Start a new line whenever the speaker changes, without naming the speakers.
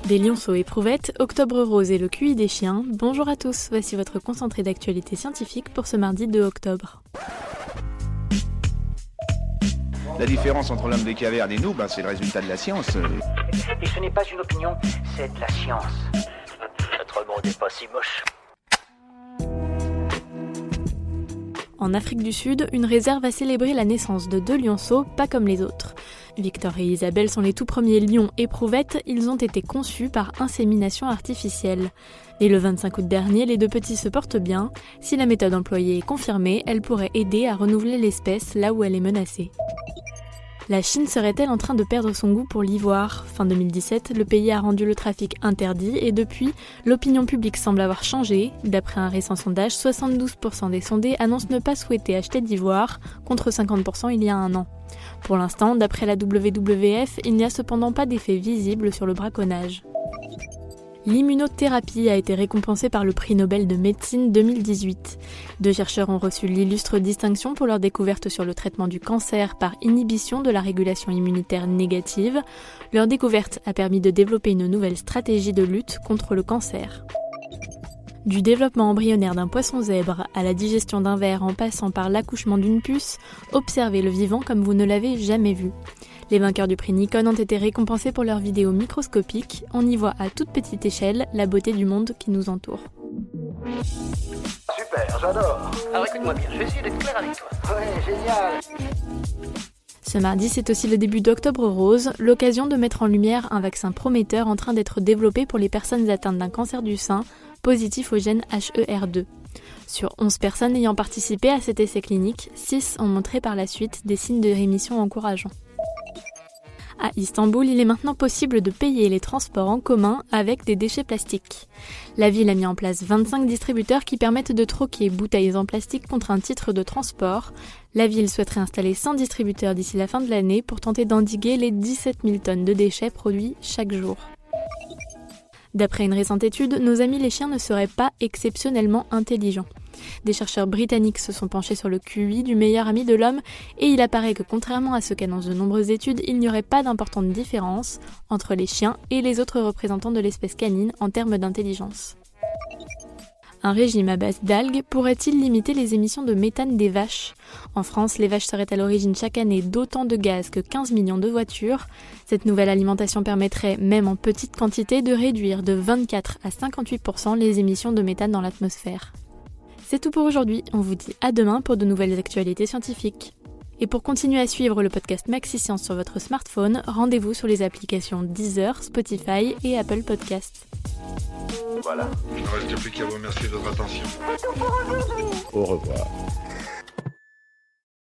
Des lionceaux éprouvettes, Octobre Rose et le QI des chiens, bonjour à tous, voici votre concentré d'actualité scientifique pour ce mardi 2 octobre.
La différence entre l'homme des cavernes et nous, c'est le résultat de la science.
Et ce n'est pas une opinion, c'est de la science. Notre monde n'est pas si moche.
En Afrique du Sud, une réserve a célébré la naissance de 2 lionceaux, pas comme les autres. Victor et Isabelle sont les tout premiers lions éprouvettes, ils ont été conçus par insémination artificielle. Et le 25 août dernier, les 2 petits se portent bien. Si la méthode employée est confirmée, elle pourrait aider à renouveler l'espèce là où elle est menacée. La Chine serait-elle en train de perdre son goût pour l'ivoire ? Fin 2017, le pays a rendu le trafic interdit et depuis, l'opinion publique semble avoir changé. D'après un récent sondage, 72% des sondés annoncent ne pas souhaiter acheter d'ivoire, contre 50% il y a un an. Pour l'instant, d'après la WWF, il n'y a cependant pas d'effet visible sur le braconnage. L'immunothérapie a été récompensée par le prix Nobel de médecine 2018. 2 chercheurs ont reçu l'illustre distinction pour leur découverte sur le traitement du cancer par inhibition de la régulation immunitaire négative. Leur découverte a permis de développer une nouvelle stratégie de lutte contre le cancer. Du développement embryonnaire d'un poisson zèbre à la digestion d'un ver en passant par l'accouchement d'une puce, observez le vivant comme vous ne l'avez jamais vu. Les vainqueurs du prix Nikon ont été récompensés pour leurs vidéos microscopiques. On y voit à toute petite échelle la beauté du monde qui nous entoure.
Super, j'adore. Alors écoute-moi bien, je vais essayer d'être clair avec toi. Ouais, génial.
Ce mardi, c'est aussi le début d'Octobre Rose, l'occasion de mettre en lumière un vaccin prometteur en train d'être développé pour les personnes atteintes d'un cancer du sein, positif au gène HER2. Sur 11 personnes ayant participé à cet essai clinique, 6 ont montré par la suite des signes de rémission encourageants. À Istanbul, il est maintenant possible de payer les transports en commun avec des déchets plastiques. La ville a mis en place 25 distributeurs qui permettent de troquer bouteilles en plastique contre un titre de transport. La ville souhaiterait installer 100 distributeurs d'ici la fin de l'année pour tenter d'endiguer les 17 000 tonnes de déchets produits chaque jour. D'après une récente étude, nos amis les chiens ne seraient pas exceptionnellement intelligents. Des chercheurs britanniques se sont penchés sur le QI du meilleur ami de l'homme et il apparaît que contrairement à ce qu'annoncent de nombreuses études, il n'y aurait pas d'importante différence entre les chiens et les autres représentants de l'espèce canine en termes d'intelligence. Un régime à base d'algues pourrait-il limiter les émissions de méthane des vaches ? En France, les vaches seraient à l'origine chaque année d'autant de gaz que 15 millions de voitures. Cette nouvelle alimentation permettrait, même en petite quantité, de réduire de 24 à 58% les émissions de méthane dans l'atmosphère. C'est tout pour aujourd'hui, on vous dit à demain pour de nouvelles actualités scientifiques. Et pour continuer à suivre le podcast Maxi Science sur votre smartphone, rendez-vous sur les applications Deezer, Spotify et Apple Podcasts.
Voilà.
Il ne reste plus qu'à vous remercier de votre attention.
Au revoir.